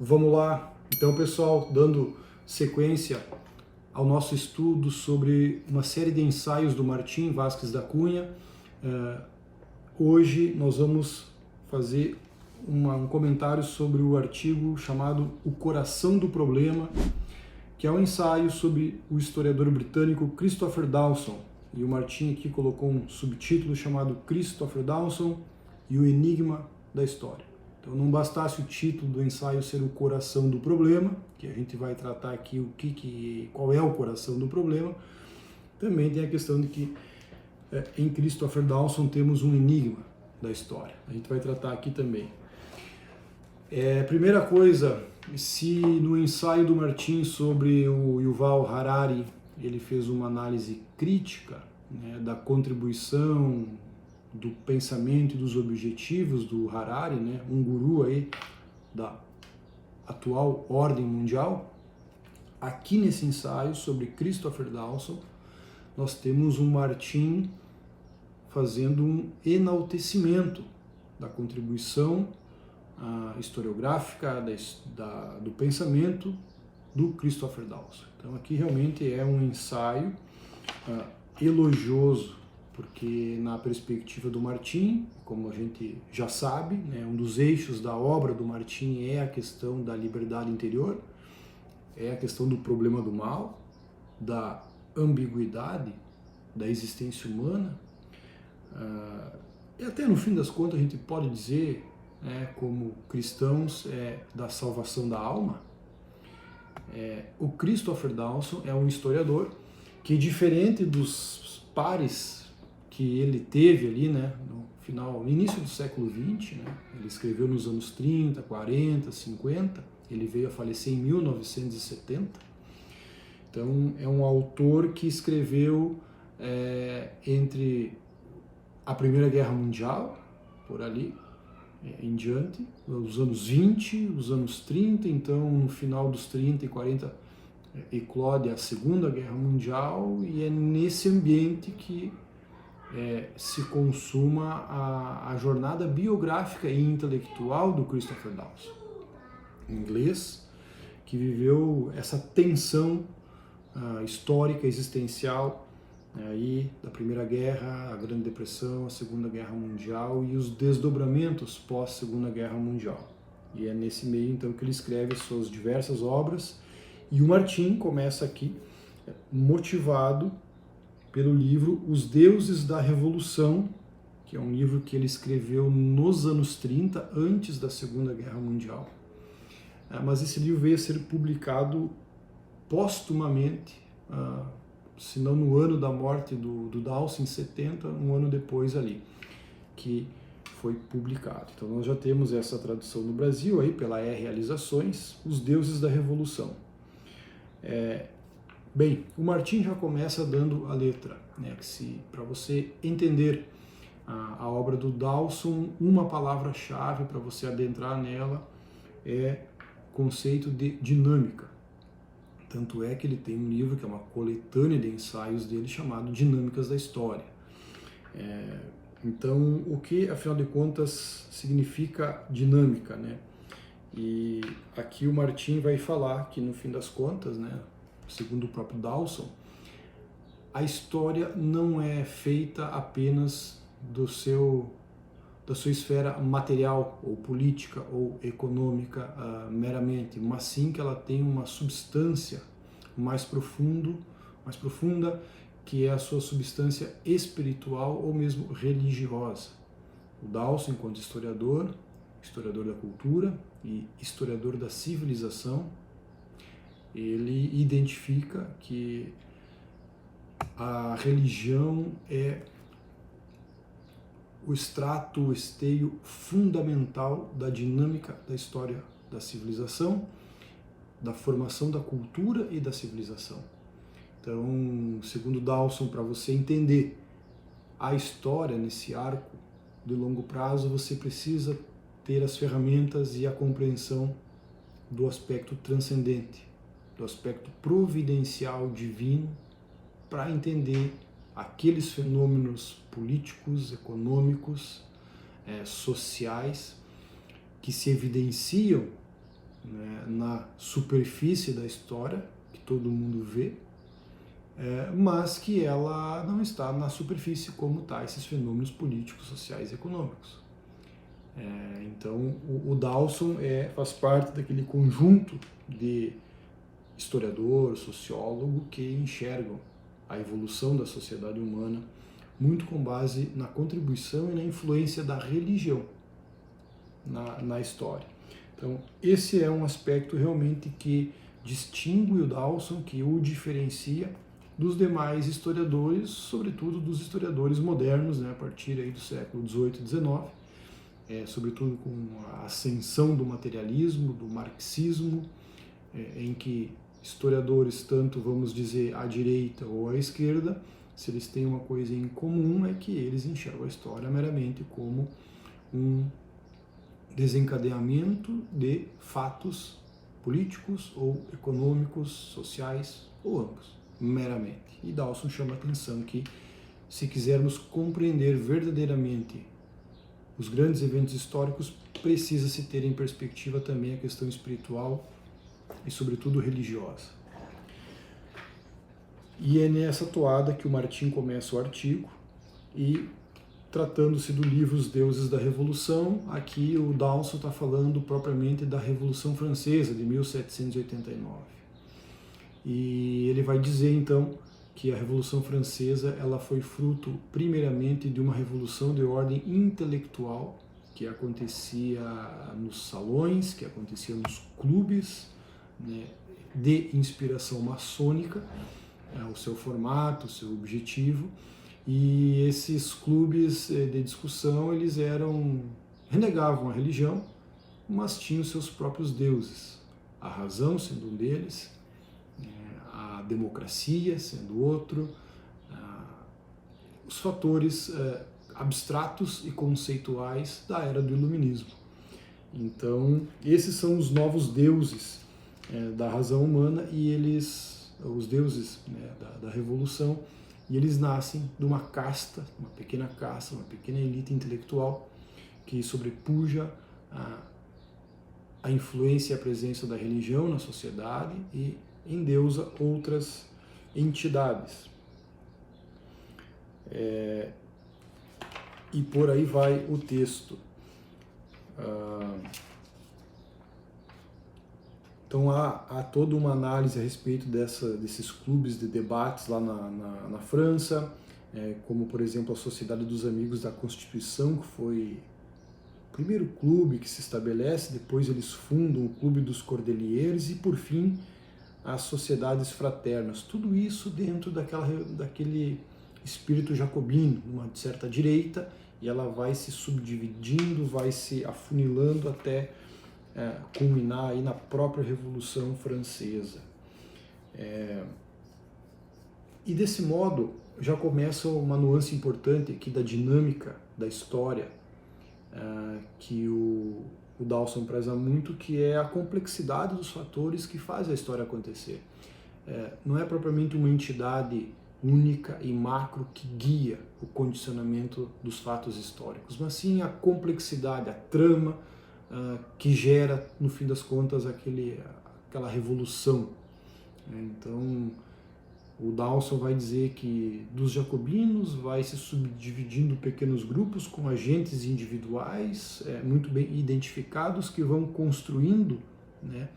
Vamos lá, então pessoal, dando sequência ao nosso estudo sobre uma série de ensaios do Martim Vázquez da Cunha. Hoje nós vamos fazer um comentário sobre o artigo chamado O Coração do Problema, que é um ensaio sobre o historiador britânico Christopher Dawson. E o Martim aqui colocou um subtítulo chamado Christopher Dawson e o Enigma da História. Então não bastasse o título do ensaio ser o coração do problema, que a gente vai tratar aqui qual é o coração do problema, também tem a questão de que em Christopher Dawson temos um enigma da história. A gente vai tratar aqui também. Primeira coisa, se no ensaio do Martim sobre o Yuval Harari ele fez uma análise crítica, né, da contribuição do pensamento e dos objetivos do Harari, né, um guru aí da atual ordem mundial, aqui nesse ensaio sobre Christopher Dawson, nós temos um Martim fazendo um enaltecimento da contribuição historiográfica do pensamento do Christopher Dawson. Então aqui realmente é um ensaio elogioso, porque na perspectiva do Martim, como a gente já sabe, né, um dos eixos da obra do Martim é a questão da liberdade interior, é a questão do problema do mal, da ambiguidade da existência humana. E até no fim das contas a gente pode dizer, né, como cristãos, da salvação da alma. O Christopher Dawson é um historiador que, diferente dos pares que ele teve ali, né, no início do século XX, né, ele escreveu nos anos 30, 40, 50, ele veio a falecer em 1970. Então é um autor que escreveu entre a Primeira Guerra Mundial, por ali em diante, os anos 20, os anos 30, então no final dos 30 e 40 eclode a Segunda Guerra Mundial, e é nesse ambiente que se consuma a jornada biográfica e intelectual do Christopher Dawson, inglês, que viveu essa tensão histórica, existencial, aí da Primeira Guerra, a Grande Depressão, a Segunda Guerra Mundial e os desdobramentos pós-Segunda Guerra Mundial. E é nesse meio, então, que ele escreve suas diversas obras, e o Martim começa aqui motivado pelo livro Os Deuses da Revolução, que é um livro que ele escreveu nos anos 30, antes da Segunda Guerra Mundial. Mas esse livro veio a ser publicado póstumamente, se não no ano da morte do Dawson, em 70, um ano depois ali, que foi publicado. Então nós já temos essa tradução no Brasil, aí pela Realizações, Os Deuses da Revolução. Bem, o Martim já começa dando a letra, né, para você entender a obra do Dawson, uma palavra-chave para você adentrar nela é o conceito de dinâmica. Tanto é que ele tem um livro que é uma coletânea de ensaios dele chamado Dinâmicas da História. Então, o que, afinal de contas, significa dinâmica, né? E aqui o Martim vai falar que, no fim das contas, né, segundo o próprio Dawson, a história não é feita apenas da sua esfera material ou política ou econômica meramente, mas sim que ela tem uma substância mais profunda, que é a sua substância espiritual ou mesmo religiosa. O Dawson, enquanto historiador da cultura e historiador da civilização, ele identifica que a religião é o extrato, o esteio fundamental da dinâmica da história da civilização, da formação da cultura e da civilização. Então, segundo Dawson, para você entender a história nesse arco de longo prazo, você precisa ter as ferramentas e a compreensão do aspecto transcendente, do aspecto providencial divino, para entender aqueles fenômenos políticos, econômicos, sociais, que se evidenciam né, na superfície da história, que todo mundo vê, mas que ela não está na superfície como tá esses fenômenos políticos, sociais e econômicos. Então, o Dawson faz parte daquele conjunto de historiador, sociólogo, que enxergam a evolução da sociedade humana muito com base na contribuição e na influência da religião na história. Então, esse é um aspecto realmente que distingue o Dawson, que o diferencia dos demais historiadores, sobretudo dos historiadores modernos, né, a partir aí do século XVIII e XIX, sobretudo com a ascensão do materialismo, do marxismo, em que historiadores, tanto vamos dizer à direita ou à esquerda, se eles têm uma coisa em comum é que eles enxergam a história meramente como um desencadeamento de fatos políticos ou econômicos, sociais ou ambos, meramente. E Dawson chama a atenção que, se quisermos compreender verdadeiramente os grandes eventos históricos, precisa-se ter em perspectiva também a questão espiritual e, sobretudo, religiosa. E é nessa toada que o Martim começa o artigo, e tratando-se do livro Os Deuses da Revolução, aqui o Dawson está falando propriamente da Revolução Francesa de 1789. E ele vai dizer então que a Revolução Francesa ela foi fruto primeiramente de uma revolução de ordem intelectual que acontecia nos salões, que acontecia nos clubes, né, de inspiração maçônica, o seu formato, o seu objetivo. E esses clubes de discussão, eles renegavam a religião, mas tinham seus próprios deuses. A razão sendo um deles, a democracia sendo outro, os fatores abstratos e conceituais da era do iluminismo. Então, esses são os novos deuses da razão humana, e os deuses, né, da revolução, e eles nascem de uma casta, uma pequena casta, uma pequena elite intelectual que sobrepuja a influência e a presença da religião na sociedade e endeusa outras entidades. E por aí vai o texto. Então há toda uma análise a respeito desses clubes de debates lá na França, como por exemplo a Sociedade dos Amigos da Constituição, que foi o primeiro clube que se estabelece, depois eles fundam o Clube dos Cordeliers e por fim as Sociedades Fraternas. Tudo isso dentro daquele espírito jacobino, uma certa direita, e ela vai se subdividindo, vai se afunilando até culminar aí na própria Revolução Francesa. E desse modo já começa uma nuance importante aqui da dinâmica da história, que o Dawson preza muito, que é a complexidade dos fatores que fazem a história acontecer. Não é propriamente uma entidade única e macro que guia o condicionamento dos fatos históricos, mas sim a complexidade, a trama, que gera, no fim das contas, aquela revolução. Então, o Dawson vai dizer que dos jacobinos vai se subdividindo pequenos grupos com agentes individuais muito bem identificados que vão construindo, né,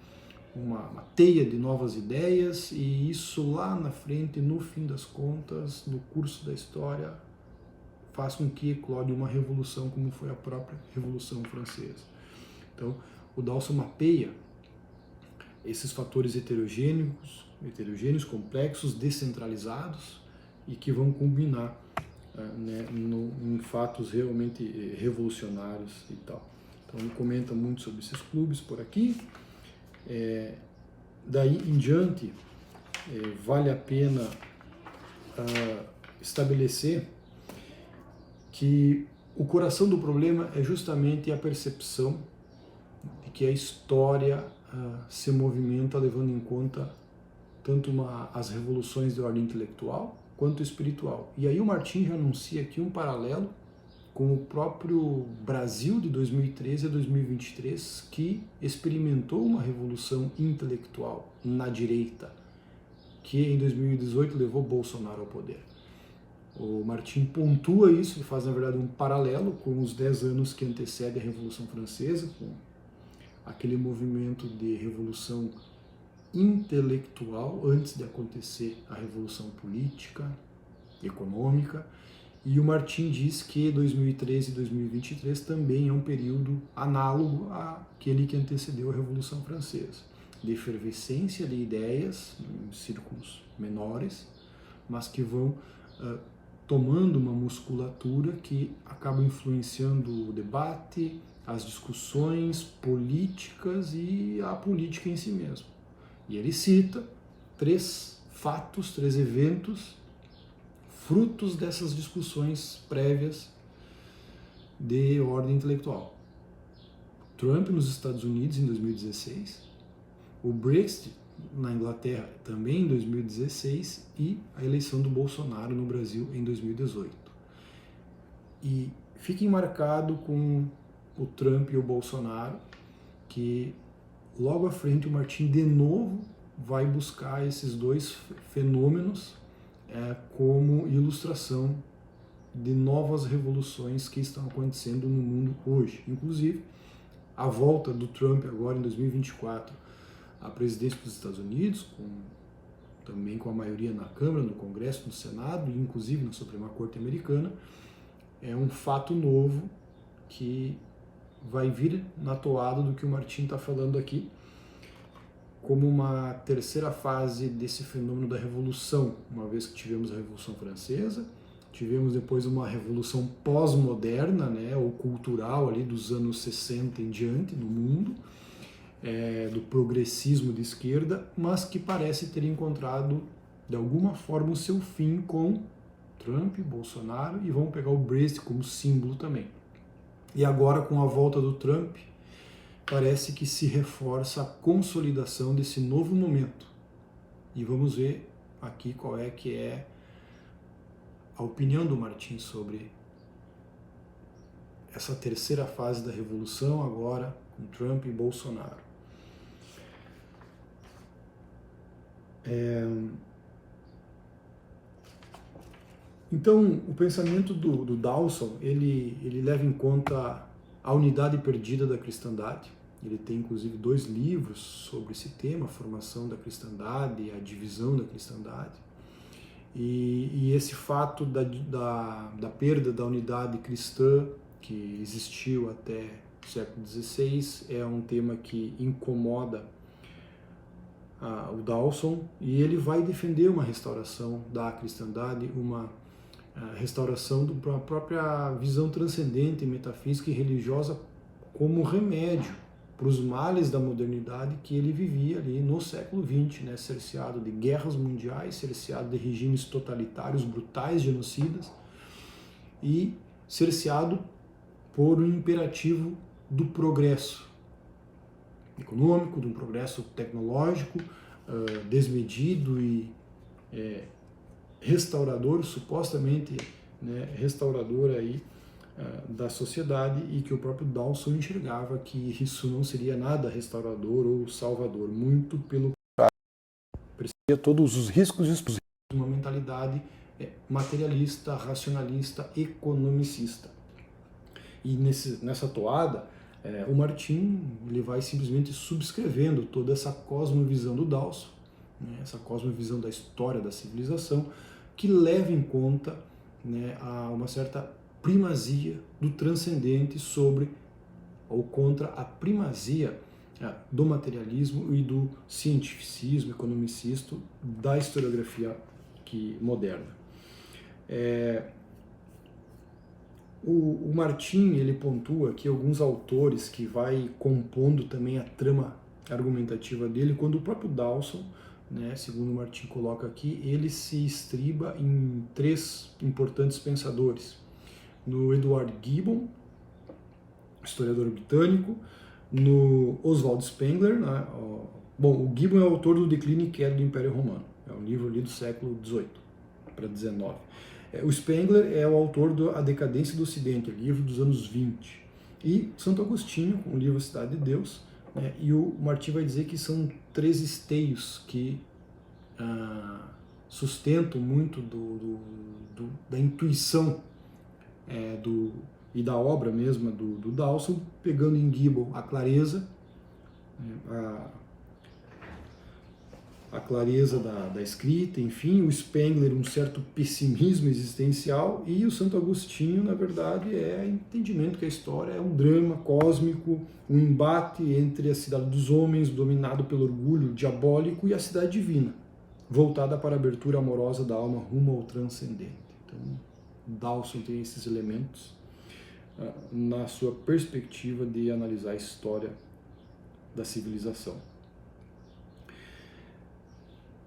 uma teia de novas ideias, e isso lá na frente, no fim das contas, no curso da história, faz com que eclode uma revolução como foi a própria Revolução Francesa. Então, o Dawson mapeia esses fatores heterogêneos, complexos, descentralizados, e que vão combinar em fatos realmente revolucionários e tal. Então, ele comenta muito sobre esses clubes por aqui. Daí em diante, vale a pena estabelecer que o coração do problema é justamente a percepção de que a história se movimenta levando em conta tanto as revoluções de ordem intelectual quanto espiritual. E aí o Martim já anuncia aqui um paralelo com o próprio Brasil de 2013 a 2023, que experimentou uma revolução intelectual na direita, que em 2018 levou Bolsonaro ao poder. O Martin pontua isso, ele faz na verdade um paralelo com os 10 anos que antecedem a Revolução Francesa, com aquele movimento de revolução intelectual antes de acontecer a revolução política, econômica. E o Martin diz que 2013 e 2023 também é um período análogo àquele que antecedeu a Revolução Francesa, de efervescência de ideias em círculos menores, mas que vão tomando uma musculatura que acaba influenciando o debate, as discussões políticas e a política em si mesmo. E ele cita 3 fatos, 3 eventos, frutos dessas discussões prévias de ordem intelectual. Trump nos Estados Unidos em 2016, o Brexit na Inglaterra também em 2016 e a eleição do Bolsonaro no Brasil em 2018. E fiquem marcado com o Trump e o Bolsonaro, que logo à frente o Martin de novo vai buscar esses 2 fenômenos como ilustração de novas revoluções que estão acontecendo no mundo hoje. Inclusive, a volta do Trump agora em 2024 à presidência dos Estados Unidos, também com a maioria na Câmara, no Congresso, no Senado e inclusive na Suprema Corte Americana, é um fato novo que vai vir na toada do que o Martin está falando aqui, como uma terceira fase desse fenômeno da revolução, uma vez que tivemos a Revolução Francesa, tivemos depois uma revolução pós-moderna, né, ou cultural ali dos anos 60 em diante no mundo, do progressismo de esquerda, mas que parece ter encontrado de alguma forma o seu fim com Trump, Bolsonaro, e vão pegar o Brexit como símbolo também. E agora, com a volta do Trump, parece que se reforça a consolidação desse novo momento. E vamos ver aqui qual é que é a opinião do Martin sobre essa terceira fase da revolução agora com Trump e Bolsonaro. Então, o pensamento do Dawson, ele leva em conta a unidade perdida da cristandade. Ele tem, inclusive, 2 livros sobre esse tema, a formação da cristandade e a divisão da cristandade. E esse fato da perda da unidade cristã que existiu até o século XVI é um tema que incomoda o Dawson, e ele vai defender uma restauração da cristandade, uma restauração da própria visão transcendente, metafísica e religiosa como remédio para os males da modernidade que ele vivia ali no século XX, né, cerceado de guerras mundiais, cerceado de regimes totalitários, brutais, genocidas, e cerceado por um imperativo do progresso econômico, de um progresso tecnológico desmedido e restaurador, supostamente, né, restaurador aí da sociedade, e que o próprio Dawson enxergava que isso não seria nada restaurador ou salvador, muito pelo contrário, percebia todos os riscos e os riscos de uma mentalidade materialista, racionalista, economicista. E nessa toada, o Martin ele vai simplesmente subscrevendo toda essa cosmovisão do Dawson, né, essa cosmovisão da história da civilização, que leva em conta, né, uma certa primazia do transcendente sobre ou contra a primazia do materialismo e do cientificismo, economicista, da historiografia moderna. O Martin ele pontua aqui alguns autores que vai compondo também a trama argumentativa dele, quando o próprio Dawson, né, segundo o Martin coloca aqui, ele se estriba em 3 importantes pensadores: no Edward Gibbon, historiador britânico, no Oswald Spengler, né, o Gibbon é o autor do Declínio e Queda do Império Romano, é um livro ali do século XVIII para XIX. O Spengler é o autor do A Decadência do Ocidente, livro dos anos 20. E Santo Agostinho, com o livro Cidade de Deus, né, e o Martim vai dizer que são 3 esteios que sustentam muito da intuição e da obra mesma do Dawson, pegando em Gibbon a clareza, a clareza da escrita, enfim, o Spengler um certo pessimismo existencial, e o Santo Agostinho, na verdade, é entendimento que a história é um drama cósmico, um embate entre a cidade dos homens, dominado pelo orgulho diabólico, e a cidade divina, voltada para a abertura amorosa da alma rumo ao transcendente. Então, Dawson tem esses elementos na sua perspectiva de analisar a história da civilização.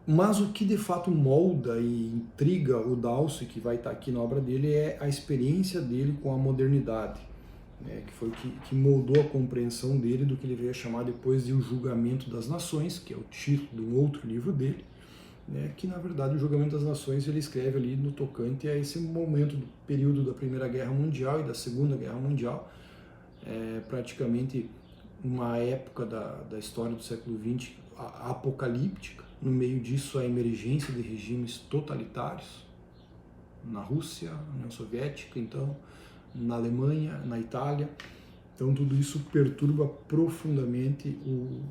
Mas o que de fato molda e intriga o Dawson, que vai estar aqui na obra dele, é a experiência dele com a modernidade, né, que foi o que moldou a compreensão dele do que ele veio a chamar depois de O Julgamento das Nações, que é o título de um outro livro dele, né, que na verdade o Julgamento das Nações ele escreve ali no tocante a esse momento do período da Primeira Guerra Mundial e da Segunda Guerra Mundial, praticamente uma época da história do século XX apocalíptica. No meio disso, a emergência de regimes totalitários na Rússia, na União Soviética, então, na Alemanha, na Itália. Então, tudo isso perturba profundamente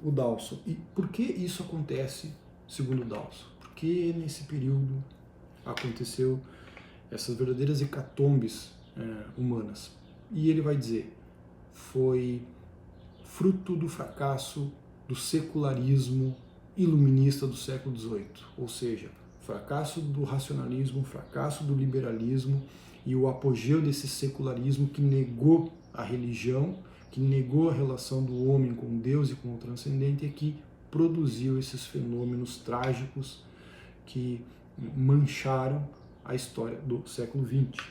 o Dawson. E por que isso acontece, segundo o Dawson? Porque nesse período aconteceu essas verdadeiras hecatombes humanas. E ele vai dizer, foi fruto do fracasso do secularismo iluminista do século XVIII, ou seja, fracasso do racionalismo, fracasso do liberalismo e o apogeu desse secularismo que negou a religião, que negou a relação do homem com Deus e com o transcendente, e que produziu esses fenômenos trágicos que mancharam a história do século XX.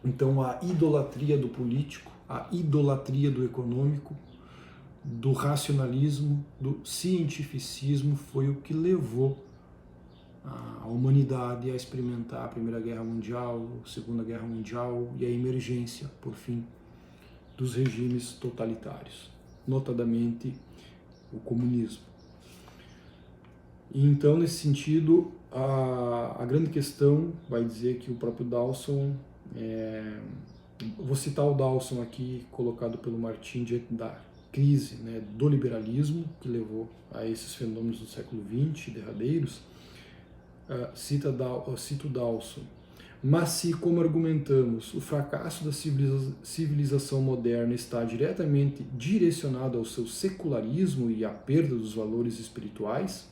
Então a idolatria do político, a idolatria do econômico, do racionalismo, do cientificismo foi o que levou a humanidade a experimentar a Primeira Guerra Mundial, a Segunda Guerra Mundial e a emergência, por fim, dos regimes totalitários, notadamente o comunismo. E então, nesse sentido, a grande questão vai dizer que o próprio Dawson, vou citar o Dawson aqui, colocado pelo Martim diante da crise, né, do liberalismo, que levou a esses fenômenos do século XX, derradeiros, cito Dawson. Mas se, como argumentamos, o fracasso da civilização moderna está diretamente direcionado ao seu secularismo e à perda dos valores espirituais,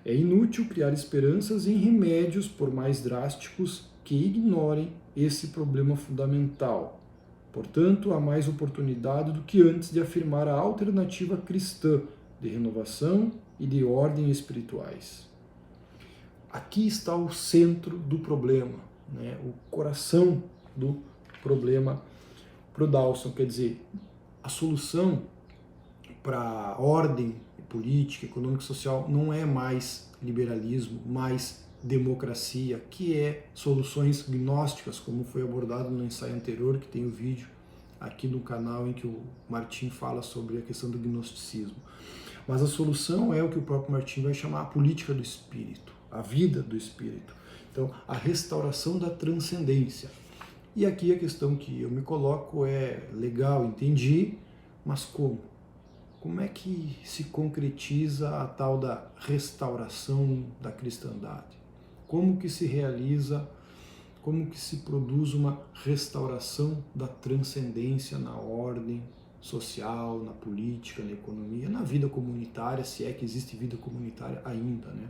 é inútil criar esperanças em remédios, por mais drásticos, que ignorem esse problema fundamental. Portanto, há mais oportunidade do que antes de afirmar a alternativa cristã de renovação e de ordem espirituais. Aqui está o centro do problema, né? O coração do problema para o Dawson. Quer dizer, a solução para a ordem política, econômica e social não é mais liberalismo, mais democracia, que é soluções gnósticas, como foi abordado no ensaio anterior, que tem o vídeo aqui no canal em que o Martim fala sobre a questão do gnosticismo. Mas a solução é o que o próprio Martim vai chamar a política do espírito, a vida do espírito. Então, a restauração da transcendência. E aqui a questão que eu me coloco é, legal, entendi, mas como? Como é que se concretiza a tal da restauração da cristandade? Como que se realiza, como que se produz uma restauração da transcendência na ordem social, na política, na economia, na vida comunitária, se é que existe vida comunitária ainda, né?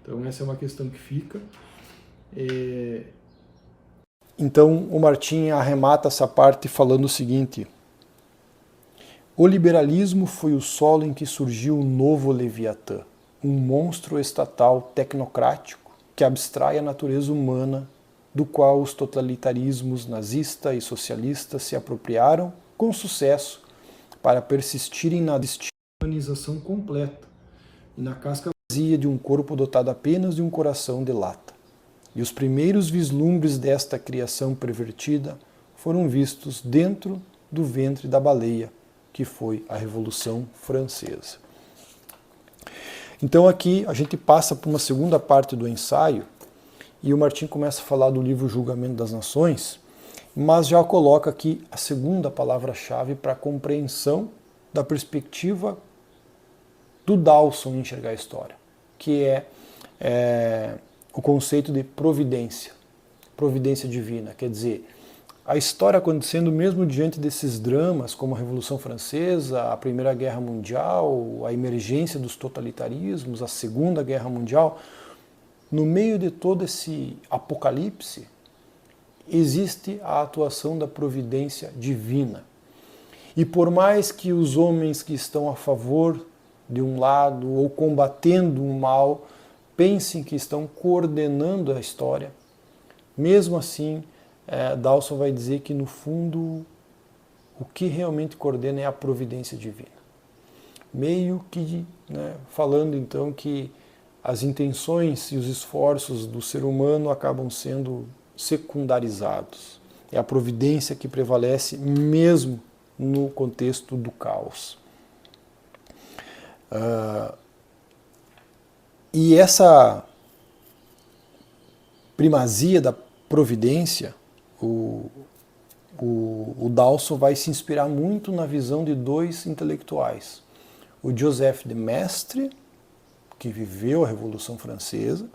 Então essa é uma questão que fica. Então o Martim arremata essa parte falando o seguinte: o liberalismo foi o solo em que surgiu o novo Leviatã, um monstro estatal tecnocrático que abstrai a natureza humana, do qual os totalitarismos nazista e socialista se apropriaram com sucesso para persistirem na humanização completa e na casca vazia de um corpo dotado apenas de um coração de lata. e os primeiros vislumbres desta criação pervertida foram vistos dentro do ventre da baleia, que foi a Revolução Francesa. Então aqui a gente passa para uma segunda parte do ensaio, e o Martim começa a falar do livro Julgamento das Nações, mas já coloca aqui a segunda palavra-chave para a compreensão da perspectiva do Dawson em enxergar a história, que é o conceito de providência divina. Quer dizer, a história acontecendo mesmo diante desses dramas, como a Revolução Francesa, a Primeira Guerra Mundial, a emergência dos totalitarismos, a Segunda Guerra Mundial, no meio de todo esse apocalipse, existe a atuação da providência divina. E por mais que os homens que estão a favor de um lado ou combatendo o mal pensem que estão coordenando a história, mesmo assim, Dawson vai dizer que no fundo o que realmente coordena é a providência divina. Meio que, falando então que as intenções e os esforços do ser humano acabam sendo secundarizados. É a providência que prevalece mesmo no contexto do caos. E essa primazia da providência, o Dawson vai se inspirar muito na visão de dois intelectuais. O Joseph de Maistre, que viveu a Revolução Francesa,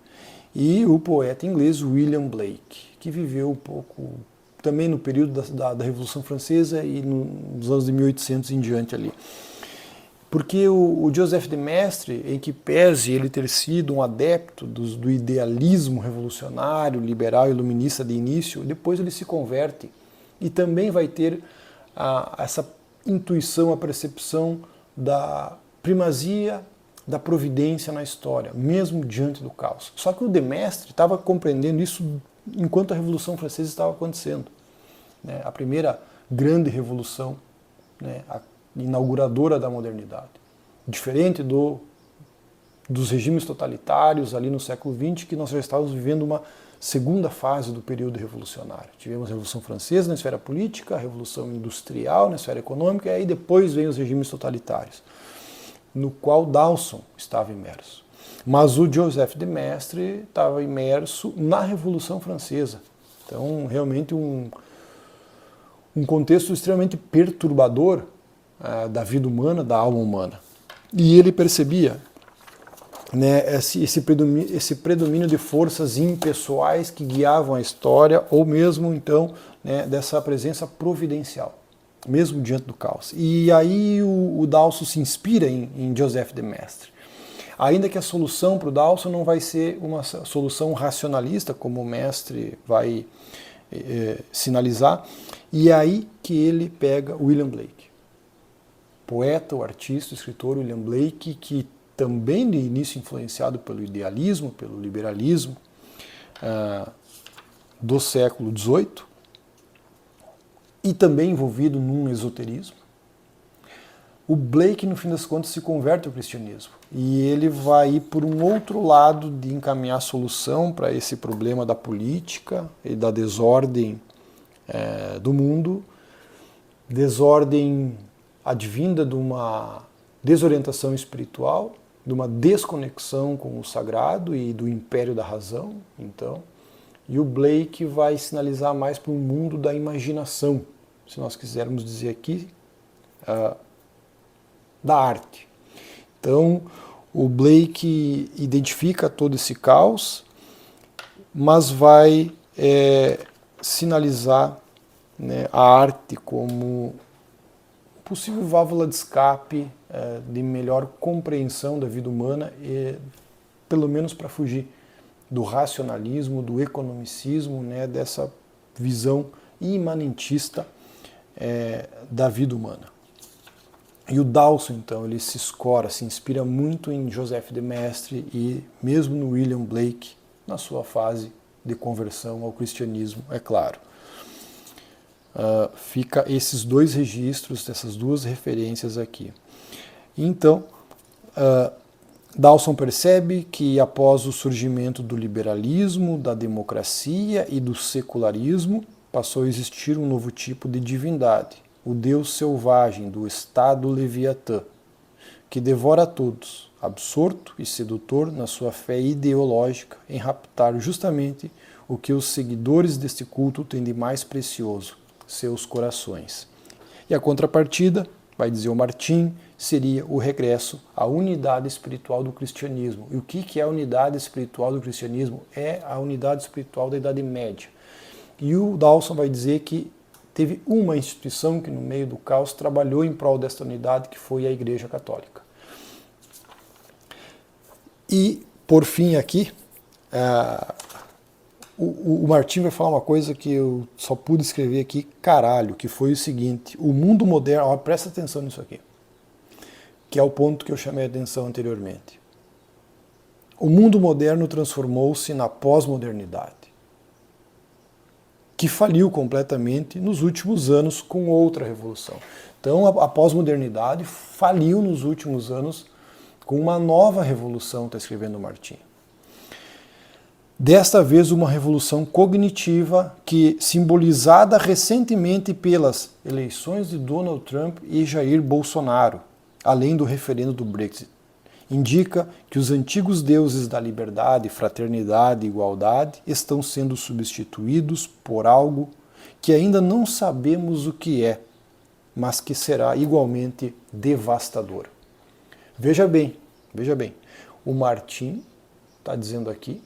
e o poeta inglês William Blake, que viveu um pouco também no período da Revolução Francesa e nos anos de 1800 em diante ali. Porque o Joseph de Maistre, em que pese ele ter sido um adepto do idealismo revolucionário, liberal e iluminista de início, depois ele se converte e também vai ter essa intuição, a percepção da primazia da providência na história, mesmo diante do caos. Só que o de Maistre estava compreendendo isso enquanto a Revolução Francesa estava acontecendo. A primeira grande revolução, a inauguradora da modernidade. Diferente dos regimes totalitários ali no século XX, que nós já estávamos vivendo uma segunda fase do período revolucionário. Tivemos a Revolução Francesa na esfera política, a Revolução Industrial na esfera econômica, e aí depois vem os regimes totalitários, no qual Dawson estava imerso. Mas o Joseph de Maistre estava imerso na Revolução Francesa. Então, realmente um contexto extremamente perturbador da vida humana, da alma humana. E ele percebia esse predomínio de forças impessoais que guiavam a história, ou mesmo, então, dessa presença providencial, mesmo diante do caos. E aí o Dawson se inspira em Joseph de Maistre. Ainda que a solução para o Dawson não vai ser uma solução racionalista, como o Maistre vai sinalizar, e é aí que ele pega William Blake. Poeta, o artista, o escritor William Blake, que também de início influenciado pelo idealismo, pelo liberalismo do século XVIII, e também envolvido num esoterismo. O Blake, no fim das contas, se converte ao cristianismo. E ele vai ir por um outro lado de encaminhar a solução para esse problema da política e da desordem do mundo, desordem advinda de uma desorientação espiritual, de uma desconexão com o sagrado e do império da razão, então. E o Blake vai sinalizar mais para um mundo da imaginação, se nós quisermos dizer aqui, da arte. Então, o Blake identifica todo esse caos, mas vai sinalizar a arte como possível válvula de escape, de melhor compreensão da vida humana, e pelo menos para fugir do racionalismo, do economicismo, dessa visão imanentista da vida humana. E o Dawson, então, ele se escora, se inspira muito em Joseph de Maistre e mesmo no William Blake, na sua fase de conversão ao cristianismo, é claro. Fica esses dois registros, essas duas referências aqui. Então, Dawson percebe que após o surgimento do liberalismo, da democracia e do secularismo, passou a existir um novo tipo de divindade, o Deus selvagem do Estado Leviatã, que devora a todos, absorto e sedutor na sua fé ideológica em raptar justamente o que os seguidores deste culto têm de mais precioso, seus corações. E a contrapartida, vai dizer o Martin, seria o regresso à unidade espiritual do cristianismo. E o que é a unidade espiritual do cristianismo? É a unidade espiritual da Idade Média. E o Dawson vai dizer que teve uma instituição que no meio do caos trabalhou em prol desta unidade, que foi a Igreja Católica. E, por fim aqui, o Martin vai falar uma coisa que eu só pude escrever aqui, caralho, que foi o seguinte: o mundo moderno, ó, presta atenção nisso aqui, que é o ponto que eu chamei a atenção anteriormente. O mundo moderno transformou-se na pós-modernidade, que faliu completamente nos últimos anos com outra revolução. Então a pós-modernidade faliu nos últimos anos com uma nova revolução, está escrevendo o Martin. Desta vez uma revolução cognitiva que, simbolizada recentemente pelas eleições de Donald Trump e Jair Bolsonaro, além do referendo do Brexit, indica que os antigos deuses da liberdade, fraternidade e igualdade estão sendo substituídos por algo que ainda não sabemos o que é, mas que será igualmente devastador. Veja bem, o Martin está dizendo aqui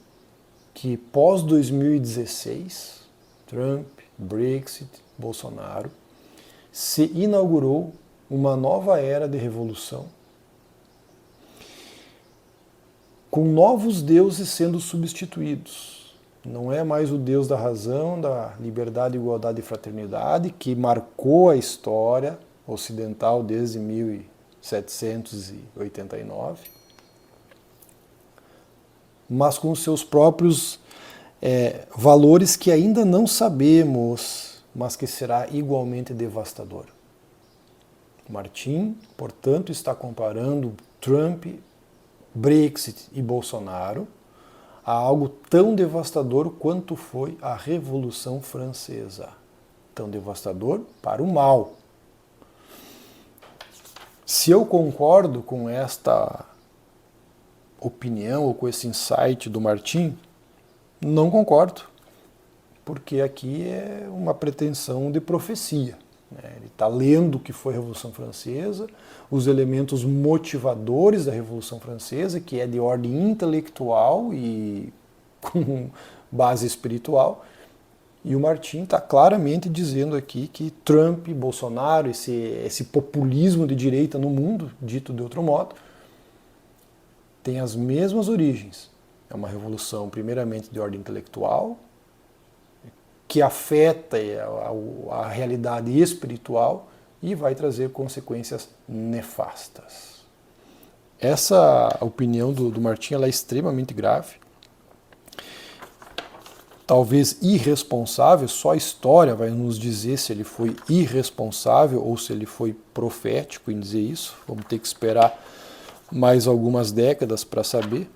que pós-2016, Trump, Brexit, Bolsonaro, se inaugurou uma nova era de revolução, com novos deuses sendo substituídos. Não é mais o Deus da razão, da liberdade, igualdade e fraternidade, que marcou a história ocidental desde 1789, mas com seus próprios valores que ainda não sabemos, mas que será igualmente devastador. Martin, portanto, está comparando Trump, Brexit e Bolsonaro a algo tão devastador quanto foi a Revolução Francesa. Tão devastador para o mal. Se eu concordo com esta opinião ou com esse insight do Martin, não concordo, porque aqui é uma pretensão de profecia. Ele está lendo o que foi a Revolução Francesa, os elementos motivadores da Revolução Francesa, que é de ordem intelectual e com base espiritual, e o Martin está claramente dizendo aqui que Trump, Bolsonaro, esse populismo de direita no mundo, dito de outro modo, tem as mesmas origens. É uma revolução primeiramente de ordem intelectual, que afeta a realidade espiritual e vai trazer consequências nefastas. Essa opinião do Martin ela é extremamente grave, talvez irresponsável, só a história vai nos dizer se ele foi irresponsável ou se ele foi profético em dizer isso. Vamos ter que esperar mais algumas décadas para saber.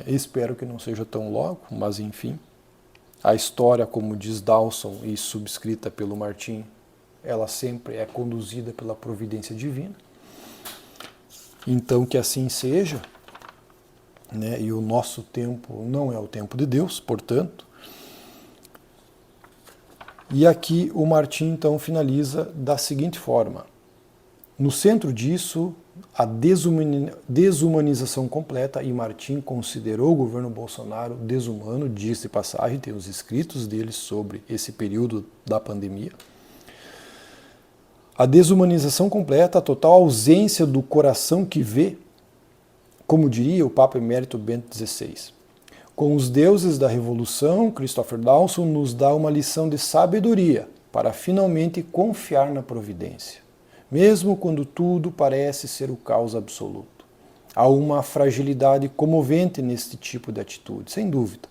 Espero que não seja tão logo, mas enfim. A história, como diz Dawson e subscrita pelo Martin, ela sempre é conduzida pela providência divina. Então que assim seja, e o nosso tempo não é o tempo de Deus, portanto. E aqui o Martin então finaliza da seguinte forma: no centro disso, a desumanização completa, e Martin considerou o governo Bolsonaro desumano, diz de passagem, tem os escritos dele sobre esse período da pandemia. A desumanização completa, a total ausência do coração que vê, como diria o Papa Emérito Bento XVI. Com os deuses da Revolução, Christopher Dawson nos dá uma lição de sabedoria para finalmente confiar na providência. Mesmo quando tudo parece ser o caos absoluto. Há uma fragilidade comovente neste tipo de atitude, sem dúvida,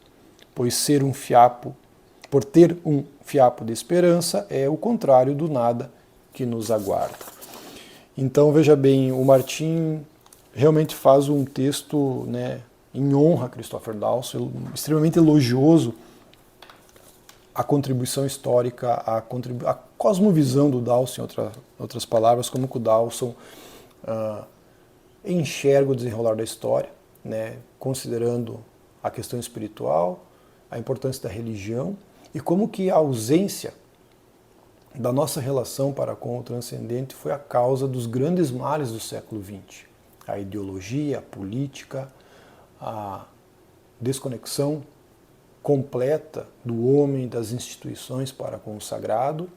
pois ter um fiapo de esperança é o contrário do nada que nos aguarda. Então veja bem, o Martin realmente faz um texto, né, em honra a Christopher Dawson, extremamente elogioso a contribuição histórica, a cosmovisão do Dawson, em outras palavras, como que o Dawson enxerga o desenrolar da história, né, considerando a questão espiritual, a importância da religião e como que a ausência da nossa relação para com o transcendente foi a causa dos grandes males do século XX. A ideologia, a política, a desconexão completa do homem e das instituições para com o sagrado,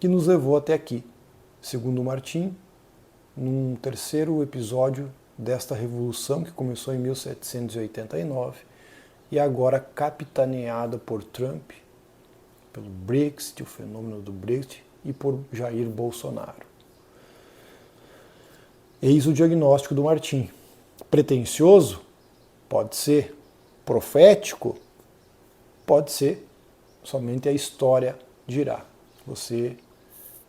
que nos levou até aqui, segundo Martin, num terceiro episódio desta revolução que começou em 1789 e agora capitaneada por Trump, pelo Brexit, o fenômeno do Brexit, e por Jair Bolsonaro. Eis o diagnóstico do Martin. Pretensioso? Pode ser. Profético? Pode ser. Somente a história dirá. Você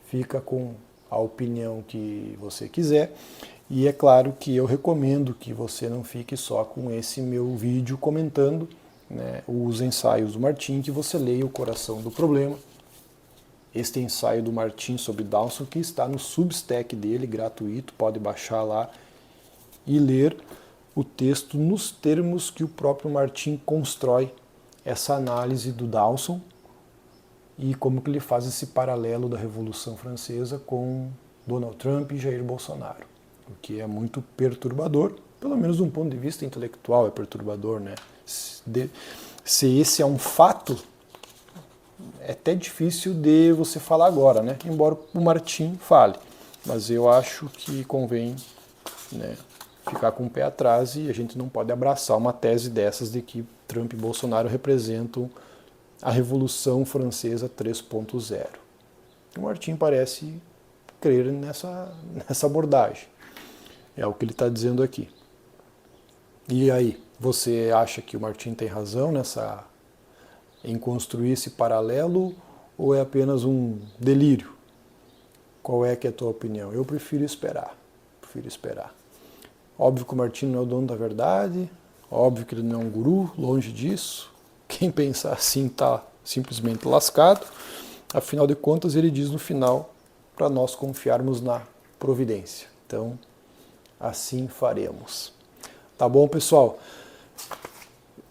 fica com a opinião que você quiser. E é claro que eu recomendo que você não fique só com esse meu vídeo comentando, né, os ensaios do Martin, que você leia O Coração do Problema. Este ensaio do Martin sobre Dawson, que está no Substack dele, gratuito, pode baixar lá e ler o texto nos termos que o próprio Martin constrói essa análise do Dawson e como que ele faz esse paralelo da Revolução Francesa com Donald Trump e Jair Bolsonaro, o que é muito perturbador, pelo menos de um ponto de vista intelectual é perturbador, né? Se esse é um fato, é até difícil de você falar agora, né? Embora o Martin fale, mas eu acho que convém, né, ficar com o pé atrás e a gente não pode abraçar uma tese dessas de que Trump e Bolsonaro representam a Revolução Francesa 3.0. O Martin parece crer nessa abordagem. É o que ele está dizendo aqui. E aí, você acha que o Martin tem razão em construir esse paralelo ou é apenas um delírio? Qual é que é a tua opinião? Eu prefiro esperar. Óbvio que o Martin não é o dono da verdade, óbvio que ele não é um guru, longe disso. Quem pensar assim está simplesmente lascado. Afinal de contas, ele diz no final para nós confiarmos na providência. Então, assim faremos. Tá bom, pessoal?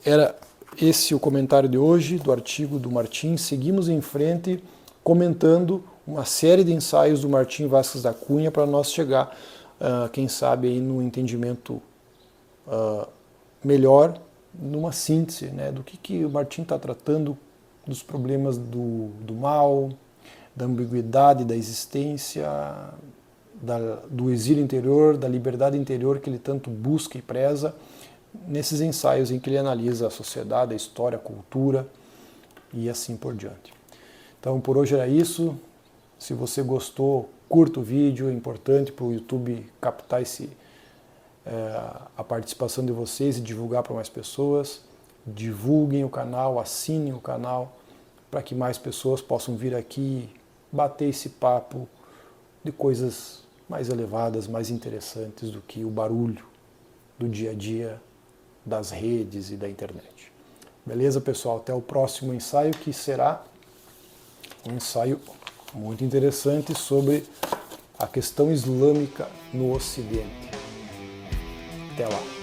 Era esse o comentário de hoje do artigo do Martin. Seguimos em frente comentando uma série de ensaios do Martim Vázquez da Cunha para nós chegar, quem sabe, aí no entendimento melhor, numa síntese, né, do que o Martin está tratando dos problemas do mal, da ambiguidade da existência, do exílio interior, da liberdade interior que ele tanto busca e preza, nesses ensaios em que ele analisa a sociedade, a história, a cultura e assim por diante. Então, por hoje era isso. Se você gostou, curta o vídeo, é importante para o YouTube captar a participação de vocês e divulgar para mais pessoas. Divulguem o canal, assinem o canal, para que mais pessoas possam vir aqui bater esse papo de coisas mais elevadas, mais interessantes do que o barulho do dia a dia das redes e da internet. Beleza, pessoal? Até o próximo ensaio, que será um ensaio muito interessante sobre a questão islâmica no Ocidente. Até lá!